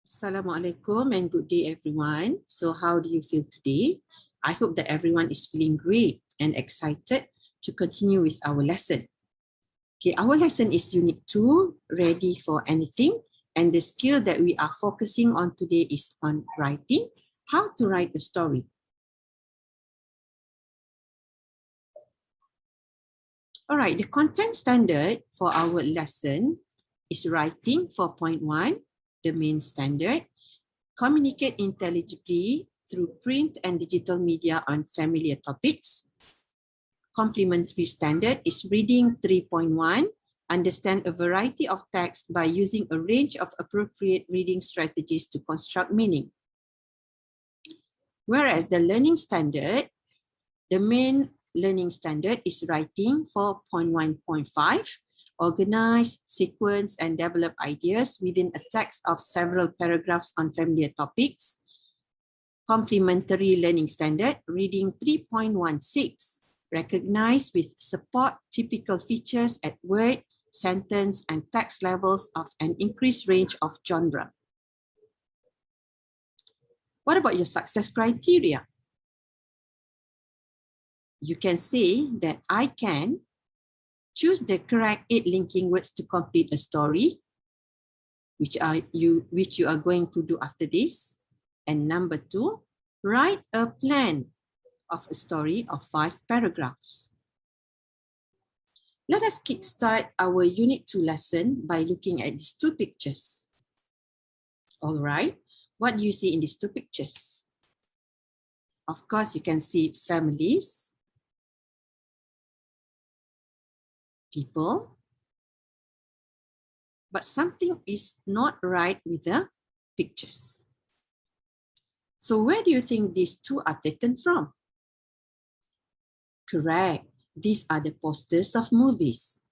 Assalamualaikum and good day everyone. So how do you feel today? I hope that everyone is feeling great and excited to continue with our lesson. Okay, our lesson is Unit 2, Ready for Anything, and the skill that we are focusing on today is on writing, how to write a story. All right, the content standard for our lesson is writing 4.1, the main standard, communicate intelligibly through print and digital media on familiar topics. Complementary standard is reading 3.1, understand a variety of text by using a range of appropriate reading strategies to construct meaning. Whereas the learning standard, the main learning standard is writing 4.1.5, organize, sequence, and develop ideas within a text of several paragraphs on familiar topics. Complementary learning standard, reading 3.16, recognize with support typical features at word, sentence, and text levels of an increased range of genre. What about your success criteria? You can say that I can choose the correct 8 linking words to complete a story, which you are going to do after this. And number 2, write a plan of a story of 5 paragraphs. Let us kickstart our Unit 2 lesson by looking at these 2 pictures. All right, what do you see in these 2 pictures? Of course, you can see families, people, but something is not right with the pictures. So where do you think these 2 are taken from? Correct. These are the posters of movies.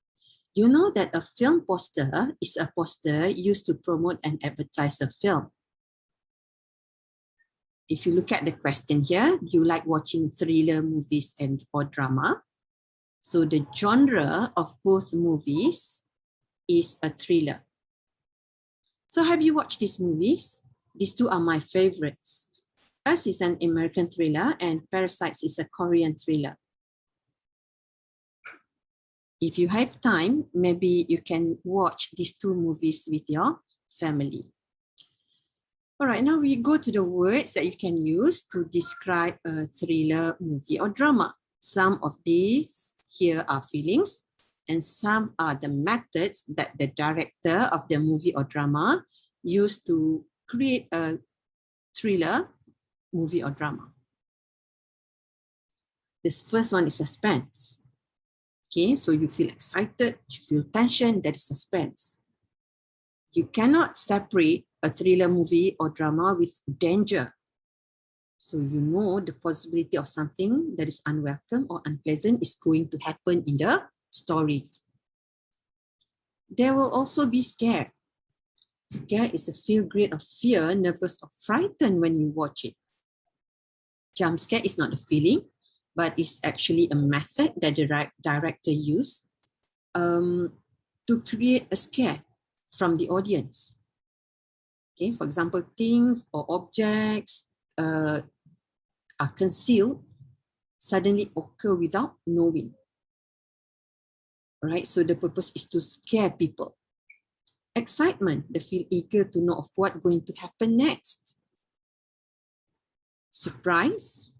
You know that a film poster is a poster used to promote and advertise a film. If you look at the question here, do you like watching thriller movies or drama? So the genre of both movies is a thriller. So have you watched these movies? These 2 are my favorites. Us is an American thriller and Parasites is a Korean thriller. If you have time, maybe you can watch these 2 movies with your family. All right, now we go to the words that you can use to describe a thriller movie or drama. Some of these here are feelings, and some are the methods that the director of the movie or drama used to create a thriller movie or drama. This first one is suspense. Okay, so you feel excited, you feel tension, that is suspense. You cannot separate a thriller movie or drama with danger. So you know the possibility of something that is unwelcome or unpleasant is going to happen in the story. There will also be scare. Scare is a feel grade of fear, nervous, or frightened when you watch it. Jump scare is not a feeling, but it's actually a method that the director used to create a scare from the audience. Okay, for example, things or objects are concealed, suddenly occur without knowing. All right, so the purpose is to scare people. Excitement, they feel eager to know of what's going to happen next. Surprise,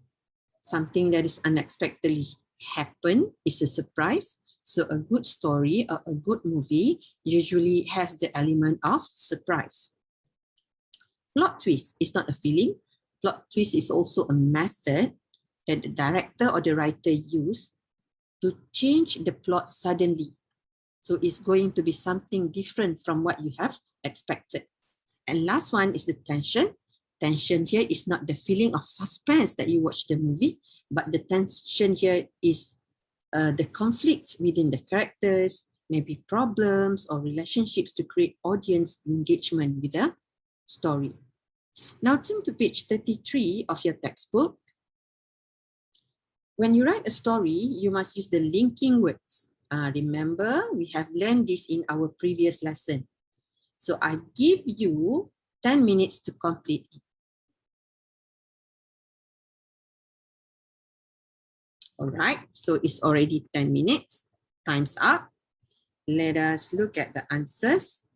something that is unexpectedly happen is a surprise. So a good story or a good movie usually has the element of surprise. Plot twist is not a feeling. Plot twist is also a method that the director or the writer use to change the plot suddenly. So it's going to be something different from what you have expected. And last one is the tension. Tension here is not the feeling of suspense that you watch the movie, but the tension here is the conflict within the characters, maybe problems or relationships to create audience engagement with the story. Now turn to page 33 of your textbook. When you write a story, you must use the linking words. Remember, we have learned this in our previous lesson. So I give you 10 minutes to complete it. All right, so it's already 10 minutes. Time's up. Let us look at the answers.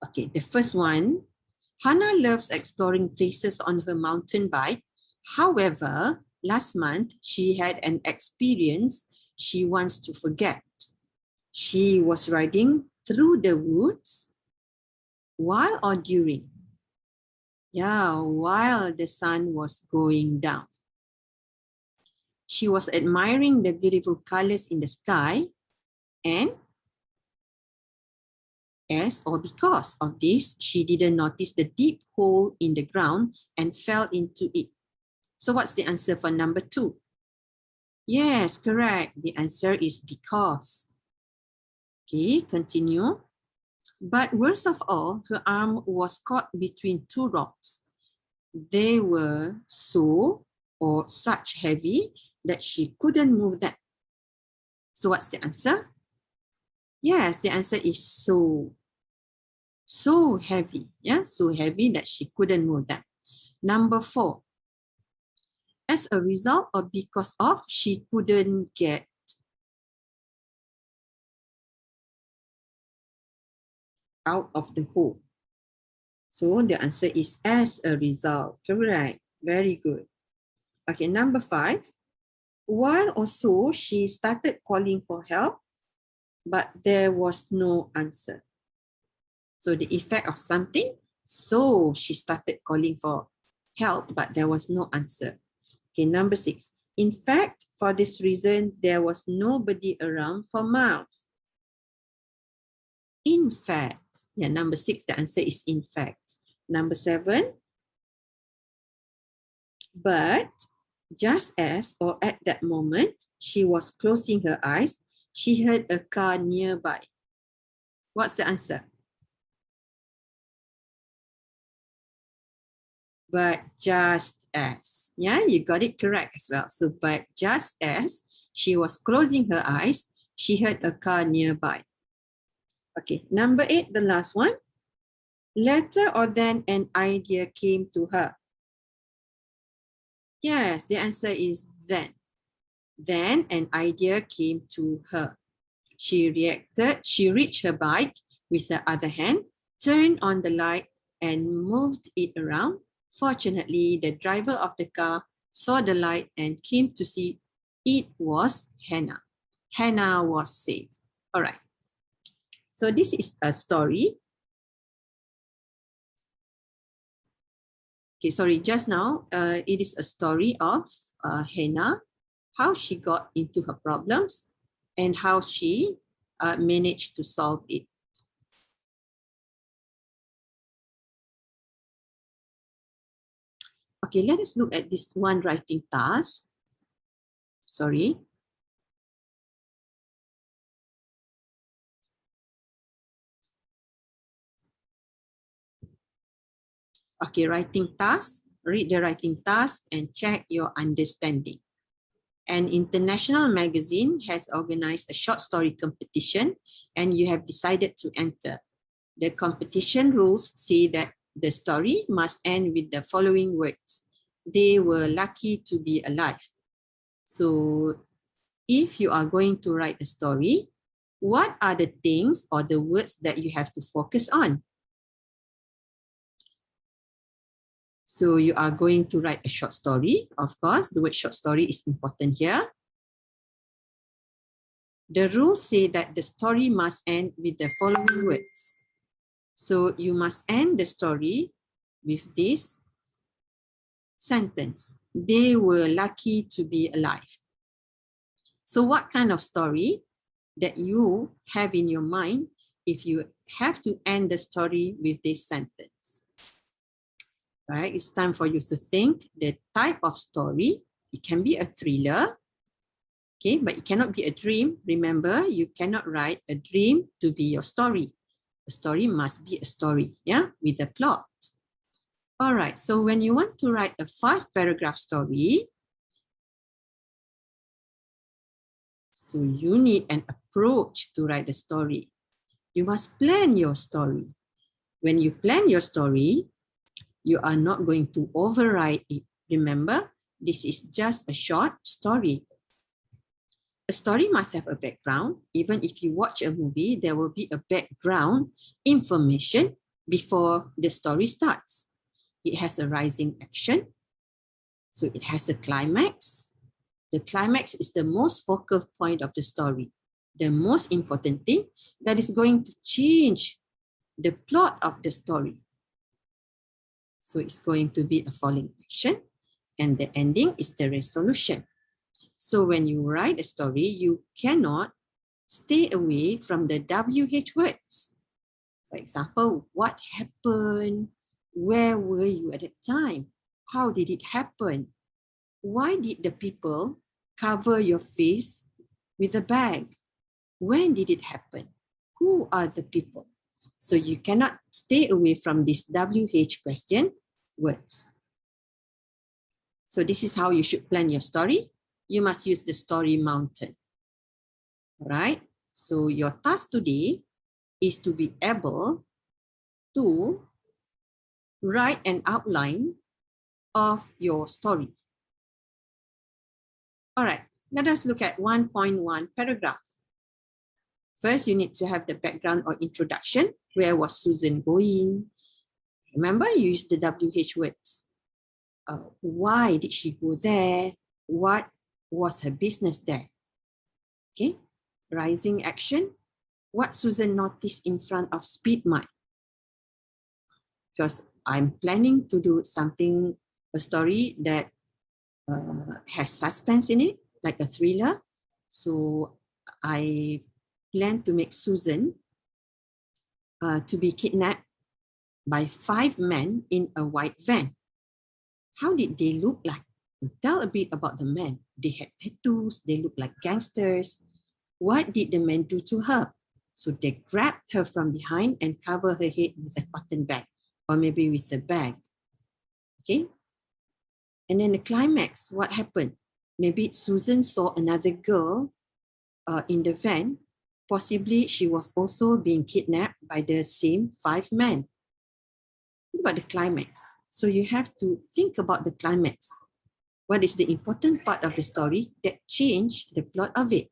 Okay, the first one, Hannah loves exploring places on her mountain bike. However, last month she had an experience she wants to forget. She was riding through the woods while or during? Yeah, while the sun was going down. She was admiring the beautiful colors in the sky, and as or because of this, she didn't notice the deep hole in the ground and fell into it. So what's the answer for number 2? Yes, correct. The answer is because. Okay, continue. But worst of all, her arm was caught between 2 rocks. They were so or such heavy that she couldn't move them. So what's the answer? Yes, the answer is so. So heavy, yeah, so heavy that she couldn't move them. Number 4. As a result or because of, she couldn't get out of the hole. So the answer is as a result. Correct. Very good. Okay, number 5. While or so, she started calling for help, but there was no answer. So the effect of something, so she started calling for help, but there was no answer. Okay, number 6. In fact, for this reason, there was nobody around for miles. In fact, yeah, number 6, the answer is in fact. Number 7, but just as or at that moment she was closing her eyes, she heard a car nearby. What's the answer? But just as. Yeah, you got it correct as well. So, but just as she was closing her eyes, she heard a car nearby. Okay, number 8, the last one. Later or then an idea came to her. Yes, the answer is then. Then an idea came to her. She reached her bike with her other hand, turned on the light and moved it around. Fortunately, the driver of the car saw the light and came to see it was Hannah. Hannah was saved. All right. So this is a story. Okay, sorry, just now, it is a story of Hannah, how she got into her problems and how she managed to solve it. Okay, let us look at this one writing task. Sorry. Okay, writing task. Read the writing task and check your understanding. An international magazine has organized a short story competition and you have decided to enter. The competition rules say that the story must end with the following words. They were lucky to be alive. So if you are going to write a story, what are the things or the words that you have to focus on? So you are going to write a short story. Of course, the word short story is important here. The rules say that the story must end with the following words. So you must end the story with this sentence. They were lucky to be alive. So what kind of story that you have in your mind if you have to end the story with this sentence? Right, it's time for you to think the type of story. It can be a thriller, okay, but it cannot be a dream. Remember, you cannot write a dream to be your story. A story must be a story, yeah, with a plot. All right, so when you want to write a 5-paragraph story, so you need an approach to write the story. You must plan your story. When you plan your story, you are not going to override it. Remember, this is just a short story. A story must have a background. Even if you watch a movie, there will be a background information before the story starts. It has a rising action. So it has a climax. The climax is the most focal point of the story. The most important thing that is going to change the plot of the story. So it's going to be a falling action, and the ending is the resolution. So when you write a story, you cannot stay away from the WH words. For example, what happened? Where were you at that time? How did it happen? Why did the people cover your face with a bag? When did it happen? Who are the people? So you cannot stay away from this WH question words. So this is how you should plan your story. You must use the story mountain. All right. So your task today is to be able to write an outline of your story. All right. Let us look at 1.1 paragraph. First, you need to have the background or introduction. Where was Susan going? Remember, you use the WH words. Why did she go there? What was her business there? Okay. Rising action. What Susan noticed in front of Speed Mike? Because I'm planning to do something, a story that has suspense in it, like a thriller. So I plan to make Susan to be kidnapped by 5 men in a white van. How did they look like? Tell a bit about the men. They had tattoos. They looked like gangsters. What did the men do to her? So they grabbed her from behind and covered her head with a cotton bag, or maybe with a bag. Okay. And then the climax, what happened? Maybe Susan saw another girl in the van. Possibly she was also being kidnapped by the same 5 men. What about the climax? So you have to think about the climax. What is the important part of the story that changed the plot of it?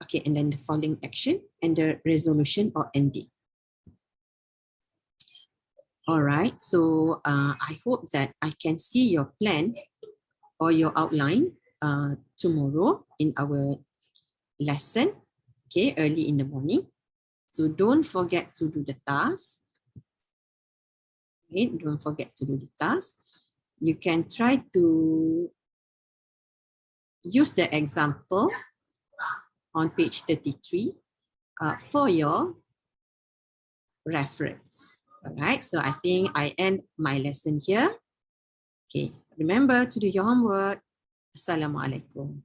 Okay, and then the falling action and the resolution or ending. All right, so I hope that I can see your plan or your outline tomorrow in our lesson, okay, early in the morning. So don't forget to do the task. Okay, don't forget to do the task. You can try to use the example on page 33 for your reference. All right, so I think I end my lesson here. Okay, remember to do your homework. Assalamualaikum.